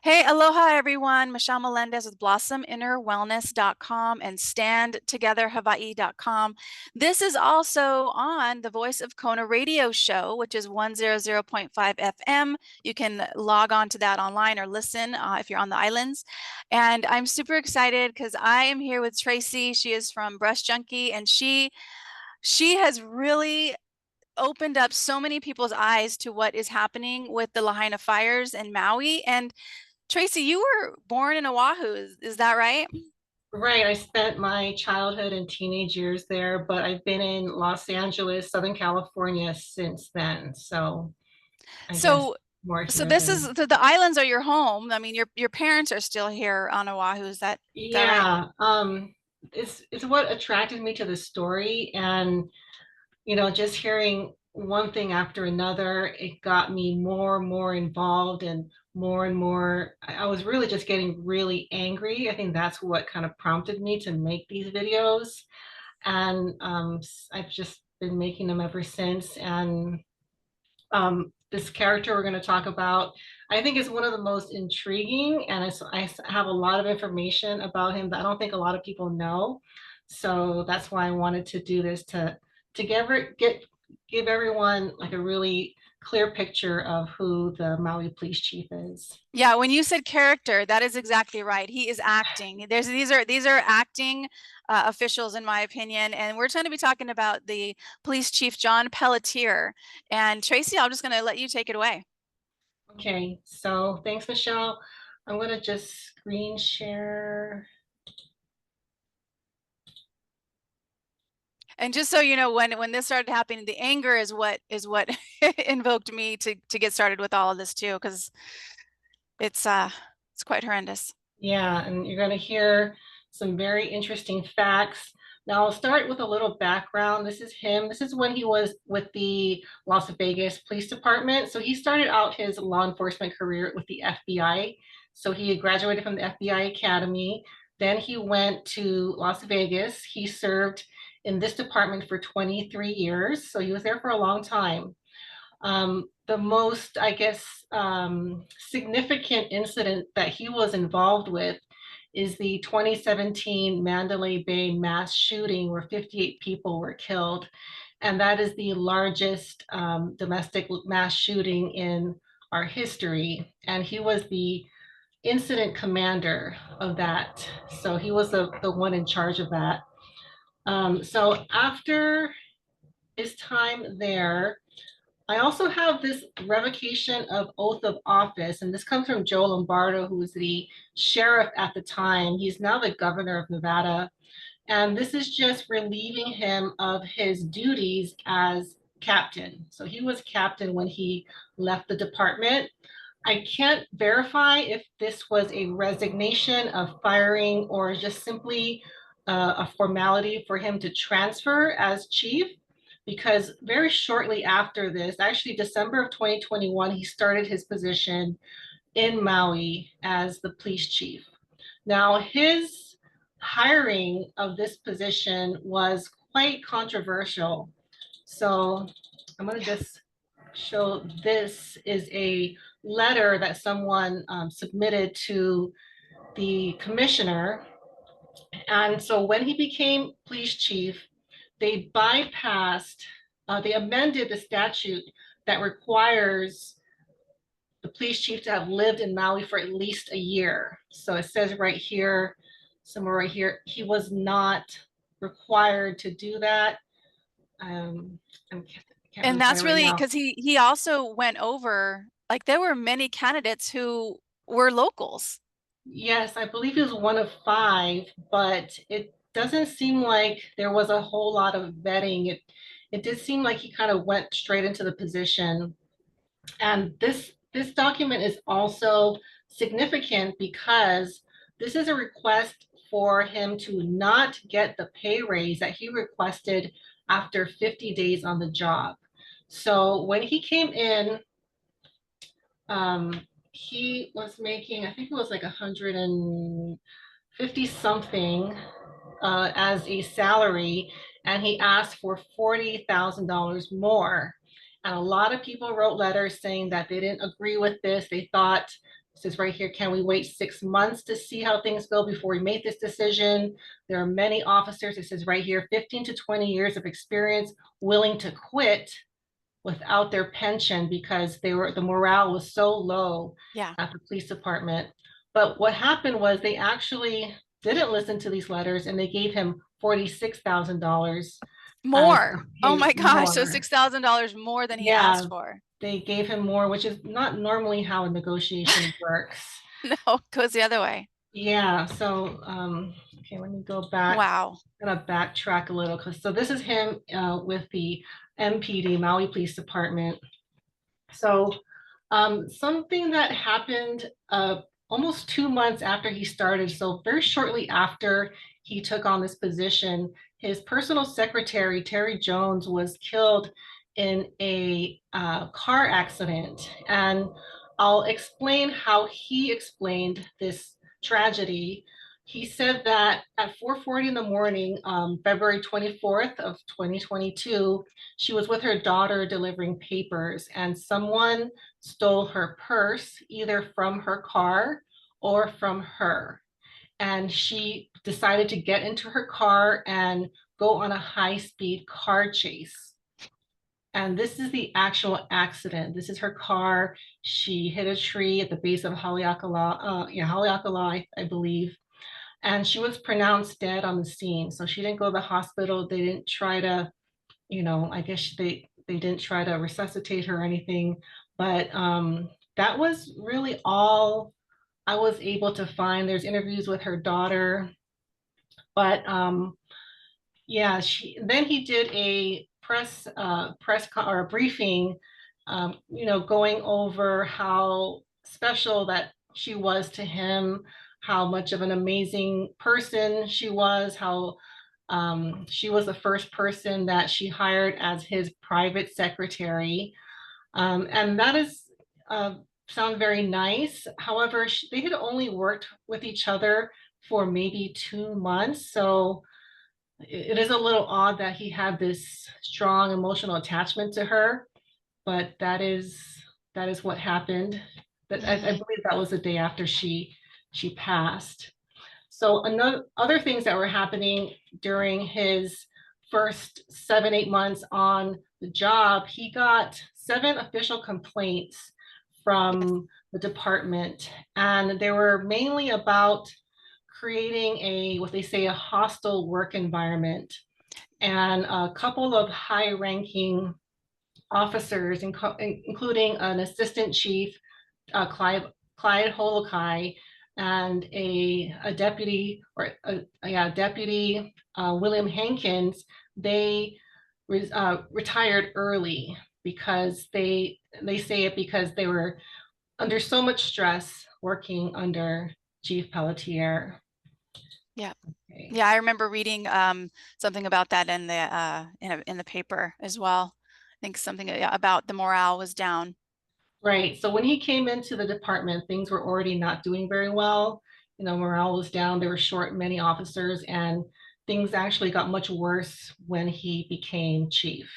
Hey, aloha everyone. Michelle Melendez with blossominnerwellness.com and standtogetherhawaii.com. This is also on the Voice of Kona radio show, which is 100.5 FM. You can log on to that online or listen if you're on the islands. And I'm super excited because I am here with Tracy. She is from Breast Junkie, and she has really opened up so many people's eyes to what is happening with the Lahaina fires in Maui. And Tracy, you were born in Oahu, is that right? Right. I spent my childhood and teenage years there, but I've been in Los Angeles, Southern California since then. So I guess So, more so here this is than, the islands are your home. I mean, your parents are still here on Oahu. Is that right? yeah. It's what attracted me to the story. And, just hearing one thing after another, it got me more and more involved and more. I was really just getting really angry. I think that's what kind of prompted me to make these videos. And I've just been making them ever since. And this character we're going to talk about, I think is one of the most intriguing, and I have a lot of information about him that I don't think a lot of people know. So that's why I wanted to do this to give everyone like a really clear picture of who the Maui Police Chief is. Yeah, when you said character, that is exactly right. He is acting. These are acting officials, in my opinion, and we're going to be talking about the police chief John Pelletier. And Tracy, I'm just going to let you take it away. Okay, so thanks, Michelle. I'm going to just screen share. And just so you know, when this started happening, the anger is what invoked me to get started with all of this too, because it's quite horrendous. Yeah, and you're going to hear some very interesting facts. Now, I'll start with a little background. This is him. This is when he was with the Las Vegas Police Department. So he started out his law enforcement career with the FBI. So he had graduated from the FBI Academy. Then he went to Las Vegas. He served in this department for 23 years. So he was there for a long time. The most, I guess, significant incident that he was involved with is the 2017 Mandalay Bay mass shooting where 58 people were killed. And that is the largest domestic mass shooting in our history. And he was the incident commander of that. So he was the one in charge of that. So after his time there, I also have this revocation of oath of office, and this comes from Joe Lombardo, who was the sheriff at the time. He's now the governor of Nevada. And this is just relieving him of his duties as captain. So he was captain when he left the department. I can't verify if this was a resignation of firing or just simply a formality for him to transfer as chief, because very shortly after this, actually December of 2021, he started his position in Maui as the police chief. Now, his hiring of this position was quite controversial. So I'm going to just show this is a letter that someone submitted to the commissioner. And so when he became police chief, they amended the statute that requires the police chief to have lived in Maui for at least a year. So it says right here, somewhere right here, he was not required to do that. I can't And really find that's it right really now. because he also went over, like, there were many candidates who were locals. Yes, I believe he was one of five, but it doesn't seem like there was a whole lot of vetting. It did seem like he kind of went straight into the position. And this document is also significant because this is a request for him to not get the pay raise that he requested after 50 days on the job. So when he came in, he was making, I think it was like 150 something as a salary, and he asked for $40,000 more. And a lot of people wrote letters saying that they didn't agree with this. They thought says right here, can we wait 6 months to see how things go before we make this decision? There are many officers, it says right here, 15 to 20 years of experience willing to quit without their pension because the morale was so low Yeah. at the police department. But what happened was they actually didn't listen to these letters and they gave him $46,000 as a More. Oh pay my gosh. So more. $6,000 more than he Yeah, asked for. they gave him more, which is not normally how a negotiation works. No, it goes the other way. Yeah, so okay, let me go back. Wow. I'm gonna backtrack a little because so this is him with the MPD, Maui Police Department. So something that happened almost 2 months after he started, so very shortly after he took on this position, his personal secretary, Terry Jones, was killed in a car accident. And I'll explain how he explained this tragedy. He said that at 4:40 in the morning, February 24th of 2022, she was with her daughter delivering papers and someone stole her purse either from her car or from her. And she decided to get into her car and go on a high-speed car chase. And this is the actual accident. This is her car. She hit a tree at the base of Haleakala, I believe. And she was pronounced dead on the scene. So she didn't go to the hospital. They didn't try to, I guess they didn't try to resuscitate her or anything. But that was really all I was able to find. There's interviews with her daughter, but yeah, then he did a or a briefing, going over how special that she was to him, how much of an amazing person she was, how she was the first person that she hired as his private secretary. And that is sound very nice. However, they had only worked with each other for maybe 2 months. So it is a little odd that he had this strong emotional attachment to her, but that is what happened. That I Hmm. believe that was the day after she passed. So other things that were happening during his first 7, 8 months on the job, he got 7 official complaints Yes. from the department, and they were mainly about creating what they say, a hostile work environment. And a couple of high-ranking officers, including an assistant chief, Clyde Holokai, and a deputy, William Hankins, they retired early because they say it because they were under so much stress working under Chief Pelletier. Yeah. Okay. Yeah, I remember reading something about that in the paper as well. I think something about the morale was down. Right. So when he came into the department, things were already not doing very well. Morale was down. They were short many officers, and things actually got much worse when he became chief.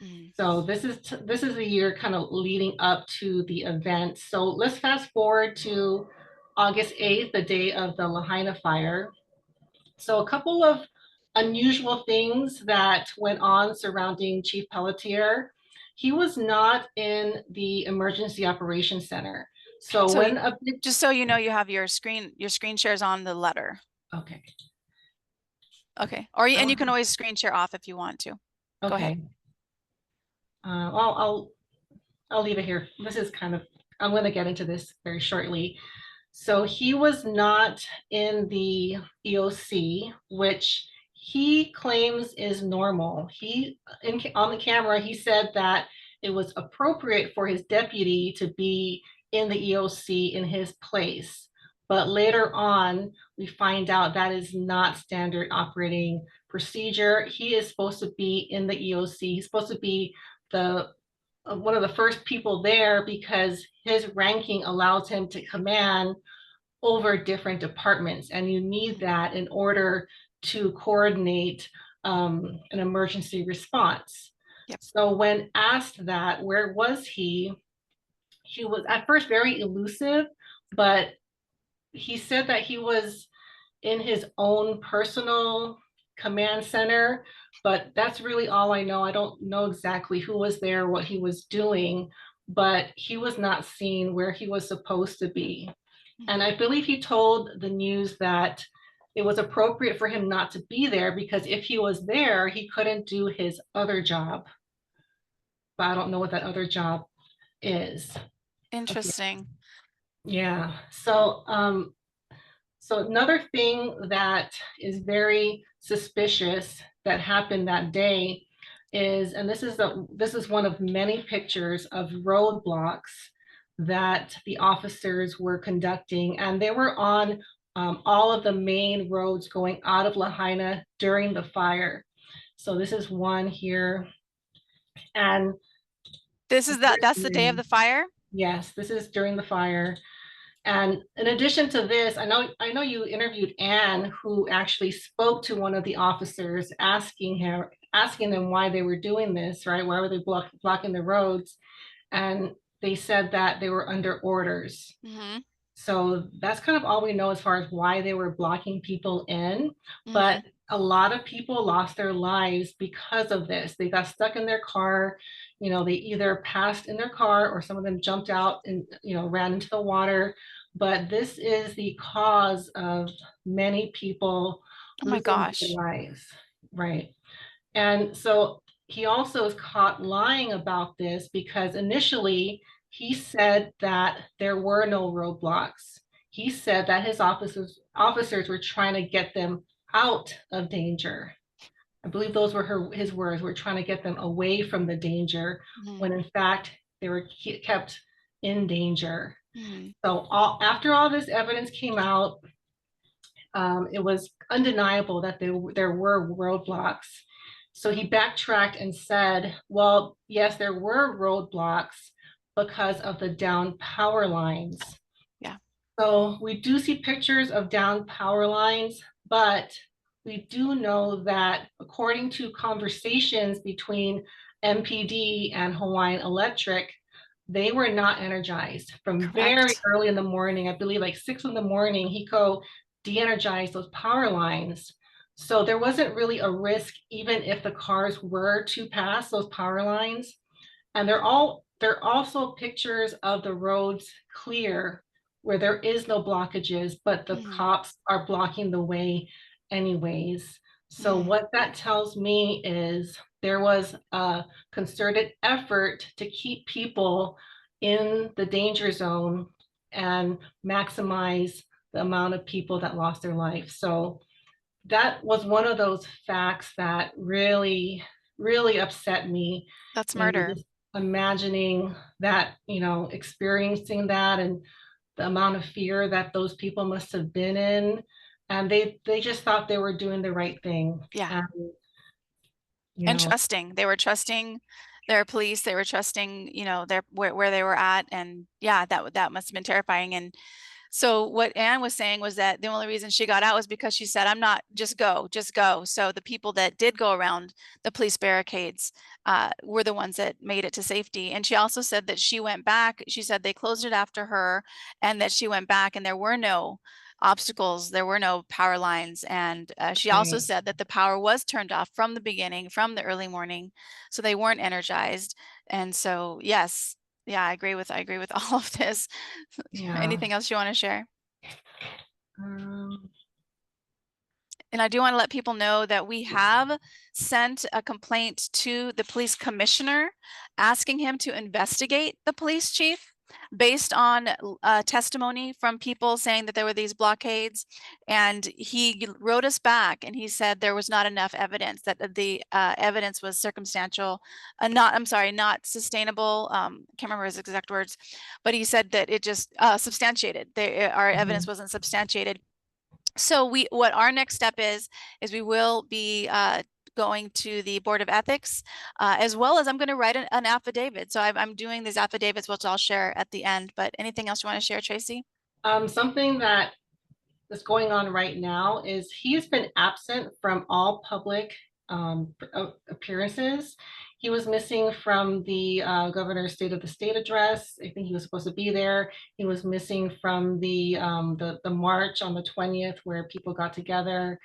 Mm. So this is the year kind of leading up to the event. So let's fast forward to August 8th, the day of the Lahaina fire. So a couple of unusual things that went on surrounding Chief Pelletier. He was not in the emergency operations center. So So when a big, just so you know, you have your screen shares on the letter. okay, Okay. I And don't you can have, always screen share off if you want to. Go ahead. okay. Well, I'll leave it here. I'm going to get into this very shortly. So he was not in the EOC, which he claims is normal. On the camera, he said that it was appropriate for his deputy to be in the EOC in his place. But later on, we find out that is not standard operating procedure. He is supposed to be in the EOC. He's supposed to be the one of the first people there because his ranking allows him to command over different departments, and you need that in order to coordinate an emergency response. Yep. So when asked that, where was he was at first very elusive, but he said that he was in his own personal command center, but that's really all I know. I don't know exactly who was there, what he was doing, but he was not seen where he was supposed to be. And I believe he told the news that it was appropriate for him not to be there because if he was there, he couldn't do his other job. But I don't know what that other job is. Okay. Interesting. Yeah. So another thing that is very suspicious that happened that day is, and this is one of many pictures of roadblocks that the officers were conducting, and they were on all of the main roads going out of Lahaina during the fire. So this is one here, and That's the day of the fire? yes, this is during the fire. And in addition to this, I know you interviewed Anne, who actually spoke to one of the officers, asking them why they were doing this, right? Why were they blocking the roads? And they said that they were under orders. Mm-hmm. So that's kind of all we know as far as why they were blocking people in. Mm-hmm. But a lot of people lost their lives because of this. They got stuck in their car. They either passed in their car or some of them jumped out and, ran into the water. But this is the cause of many people Oh my losing their gosh. lives, right? And so he also is caught lying about this because initially he said that there were no roadblocks. He said that his officers were trying to get them out of danger. I believe those were his words. We're trying to get them away from the danger, Mm-hmm. when in fact they were kept in danger. Mm-hmm. So after all this evidence came out, it was undeniable that there were roadblocks. So he backtracked and said, well, yes, there were roadblocks because of the down power lines. Yeah. So we do see pictures of down power lines, but we do know that according to conversations between MPD and Hawaiian Electric, they were not energized from very Correct. early in the morning. I believe like 6 in the morning, HECO de-energized those power lines. So there wasn't really a risk, even if the cars were to pass those power lines. And they're also pictures of the roads clear where there is no blockages, but the Mm-hmm. cops are blocking the way anyways. So Mm-hmm. what that tells me is there was a concerted effort to keep people in the danger zone and maximize the amount of people that lost their life. So that was one of those facts that really, really upset me. That's And murder. just imagining that, experiencing that and the amount of fear that those people must have been in. And they just thought they were doing the right thing. Yeah. And, you And know, trusting. They were trusting their police. They were trusting, their where they were at. And yeah, that must have been terrifying. And so what Anne was saying was that the only reason she got out was because she said, I'm not, just go, just go. So the people that did go around the police barricades were the ones that made it to safety. And she also said that she went back. She said they closed it after her and that she went back and there were no obstacles, there were no power lines. And she also right. said that the power was turned off from the beginning, from the early morning. So they weren't energized. And so, yes, yeah, I agree with all of this. Yeah. Anything else you want to share? Um, And I do want to let people know that we have sent a complaint to the police commissioner asking him to investigate the police chief based on testimony from people saying that there were these blockades. And he wrote us back and he said there was not enough evidence, that the evidence was circumstantial, not sustainable. Can't remember his exact words, but he said that it just substantiated. Our evidence mhm. wasn't substantiated. So what our next step is we will be going to the Board of Ethics, as well as I'm going to write an affidavit. So I'm doing these affidavits, which I'll share at the end. But anything else you want to share, Tracy? Something that's going on right now is he has been absent from all public appearances. He was missing from the governor's State of the State address. I think he was supposed to be there. He was missing from the march on the 20th where people got together.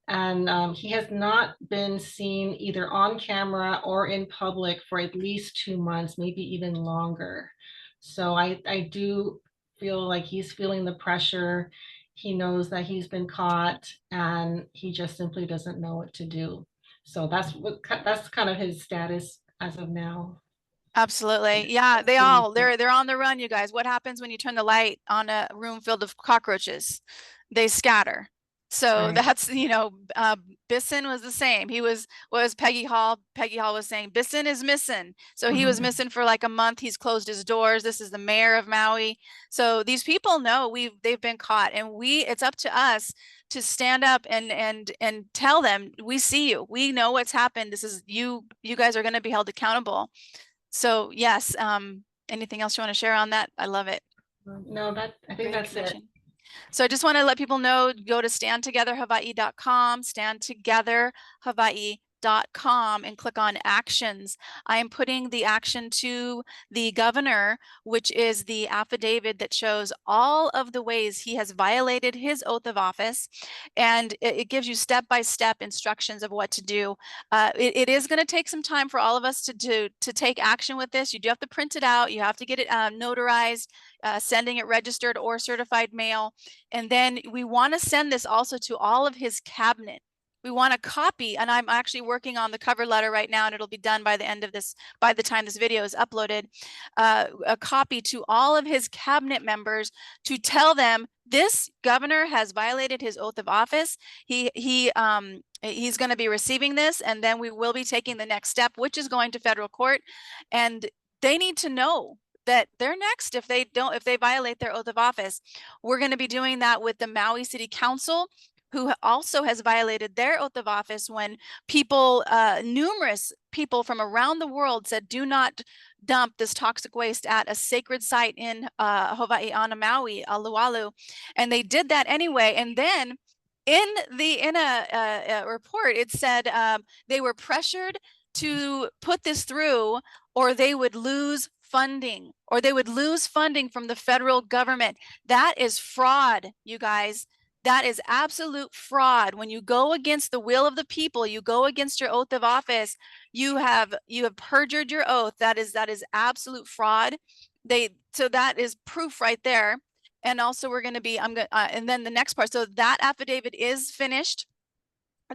And he has not been seen either on camera or in public for at least 2 months, maybe even longer. So I do feel like he's feeling the pressure. He knows that he's been caught and he just simply doesn't know what to do. So that's kind of his status as of now. Absolutely. Yeah, they're on the run, you guys. What happens when you turn the light on a room filled with cockroaches? They scatter. So Right. that's, Bisson was the same. He was Peggy Hall. Peggy Hall was saying Bisson is missing. So he was Mhm. missing for like a month. He's closed his doors. This is the mayor of Maui. So these people know they've been caught, and it's up to us to stand up and tell them, we see you. We know what's happened. This is you guys are going to be held accountable. So yes, anything else you want to share on that? I love it. No, I think Great that's it. information. So I just want to let people know, go to standtogetherhawaii.com, standtogetherhawaii.com, and click on actions. I am putting the action to the governor, which is the affidavit that shows all of the ways he has violated his oath of office. And it gives you step-by-step instructions of what to do. It is going to take some time for all of us to take action with this. You do have to print it out. You have to get it notarized, sending it registered or certified mail. And then we want to send this also to all of his cabinet. We want a copy, and I'm actually working on the cover letter right now, and it'll be done by the end of this, by the time this video is uploaded, a copy to all of his cabinet members to tell them this governor has violated his oath of office. He's going to be receiving this, and then we will be taking the next step, which is going to federal court. And they need to know that they're next if they violate their oath of office. We're going to be doing that with the Maui City Council, who also has violated their oath of office when numerous people from around the world said, do not dump this toxic waste at a sacred site in Hawaii on Maui, Alualu. And they did that anyway. And then in a report, it said they were pressured to put this through, or they would lose funding, from the federal government. That is fraud, you guys. That is absolute fraud. When you go against the will of the people, you go against your oath of office, you have perjured your oath. That is absolute fraud. So that is proof right there. And also we're going to be, and then the next part. So that affidavit is finished.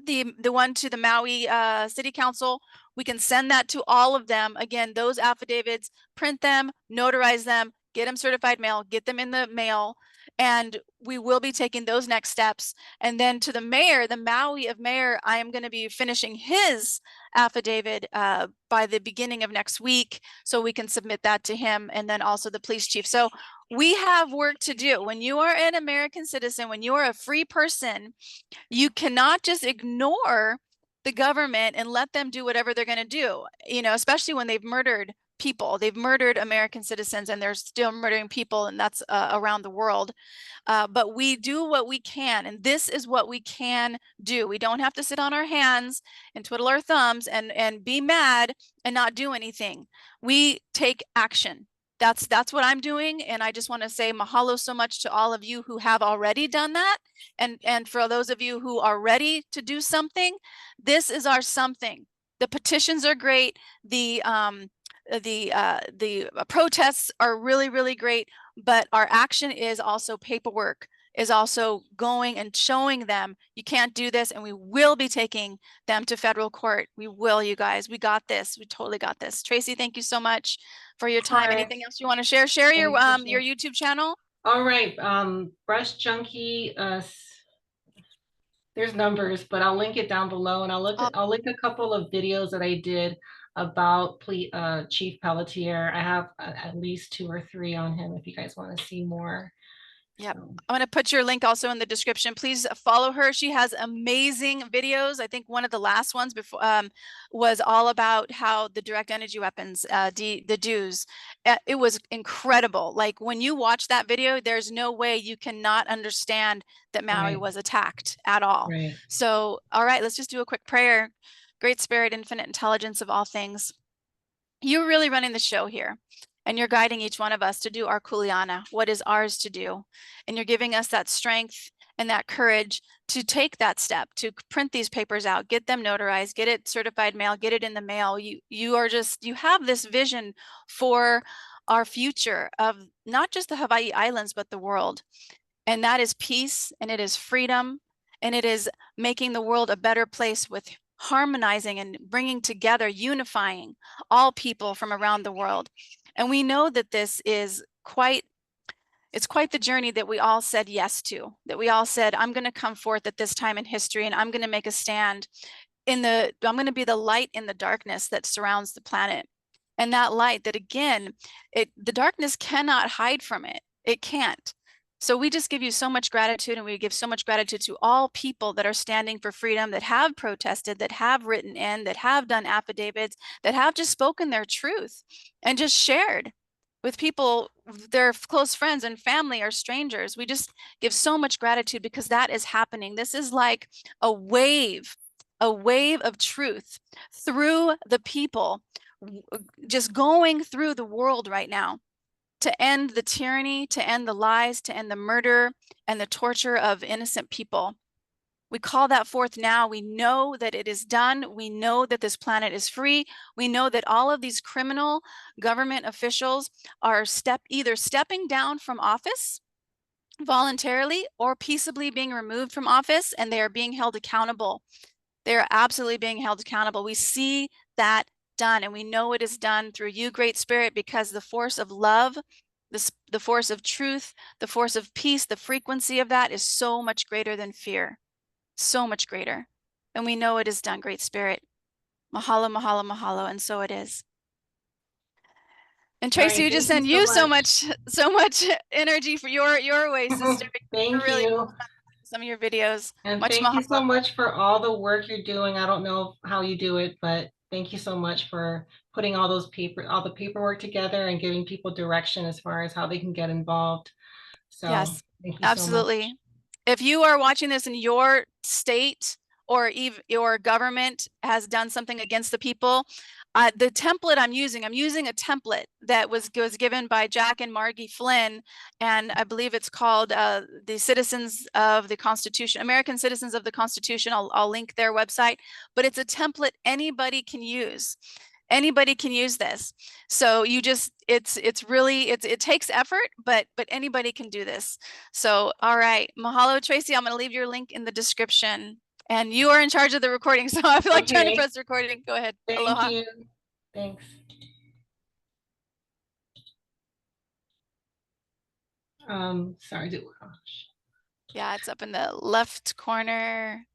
The one to the Maui City Council, we can send that to all of them. Again, those affidavits, print them, notarize them, get them certified mail, get them in the mail, and we will be taking those next steps. And then to the mayor, the Maui of mayor, I am going to be finishing his affidavit by the beginning of next week, so we can submit that to him, and then also the police chief. So we have work to do. When you are an American citizen, when you are a free person, you cannot just ignore the government and let them do whatever they're going to do, especially when they've murdered people. They've murdered American citizens, and they're still murdering people, and that's around the world. But we do what we can, and this is what we can do. We don't have to sit on our hands and twiddle our thumbs and be mad and not do anything. We take action. That's what I'm doing, and I just want to say mahalo so much to all of you who have already done that, and for those of you who are ready to do something, this is our something. The petitions are great. The protests are really, really great, but our action is also paperwork, is also going and showing them you can't do this, and we will be taking them to federal court. We will, you guys. We got this. We totally got this. Tracy, thank you so much for your All time. right. Anything else you want to share? Share Thank your you. YouTube channel. All right. Breast Junkie. There's numbers, but I'll link it down below, and I'll link a couple of videos that I did about Chief Pelletier. I have at least 2 or 3 on him if you guys want to see more. Yep. So. I'm going to put your link also in the description. Please follow her. She has amazing videos. I think one of the last ones before was all about how the direct energy weapons, the DEWs. It was incredible. Like when you watch that video, there's no way you cannot understand that Maui Right. was attacked at all. Right. So, all right, let's just do a quick prayer. Great Spirit, infinite intelligence of all things, you're really running the show here. And you're guiding each one of us to do our kuleana, what is ours to do. And you're giving us that strength and that courage to take that step, to print these papers out, get them notarized, get it certified mail, get it in the mail. You have this vision for our future of not just the Hawaii Islands, but the world. And that is peace, and it is freedom, and it is making the world a better place with harmonizing and bringing together, unifying all people from around the world. And we know that this is it's quite the journey that we all said yes to, that we all said, I'm going to come forth at this time in history, and I'm going to make a stand I'm going to be the light in the darkness that surrounds the planet. And that light that, again, the darkness cannot hide from it. It can't. So we just give you so much gratitude, and we give so much gratitude to all people that are standing for freedom, that have protested, that have written in, that have done affidavits, that have just spoken their truth and just shared with people, their close friends and family or strangers. We just give so much gratitude because that is happening. This is like a wave of truth through the people, just going through the world right now, to end the tyranny, to end the lies, to end the murder and the torture of innocent people. We call that forth now. We know that it is done. We know that this planet is free. We know that all of these criminal government officials are either stepping down from office voluntarily or peaceably being removed from office, and they are being held accountable. They are absolutely being held accountable. We see that done, and we know it is done through you, Great Spirit, because the force of love, the force of truth, the force of peace, the frequency of that is so much greater than fear, so much greater. And we know it is done, Great Spirit. Mahalo, mahalo, mahalo, and so it is. And All Tracy, right, we just thank you send so you much. so much energy for your way, sister. You're Thank really you. some of your videos. And Much thank you mahalo. so much for all the work you're doing. I don't know how you do it, but thank you so much for putting all the paperwork together and giving people direction as far as how they can get involved. So Yes, thank you so much. absolutely. If you are watching this in your state, or even your government has done something against the people, the template I'm using a template that was given by Jack and Margie Flynn, and I believe it's called the Citizens of the Constitution, American Citizens of the Constitution. I'll link their website, but it's a template anybody can use. Anybody can use this. So you just, it's really, it takes effort, but anybody can do this. So, all right, mahalo, Tracy. I'm going to leave your link in the description, and you are in charge of the recording. So I feel like trying to Okay, press recording. Go ahead. thank Aloha. you. Thanks. Sorry. Yeah, it's up in the left corner.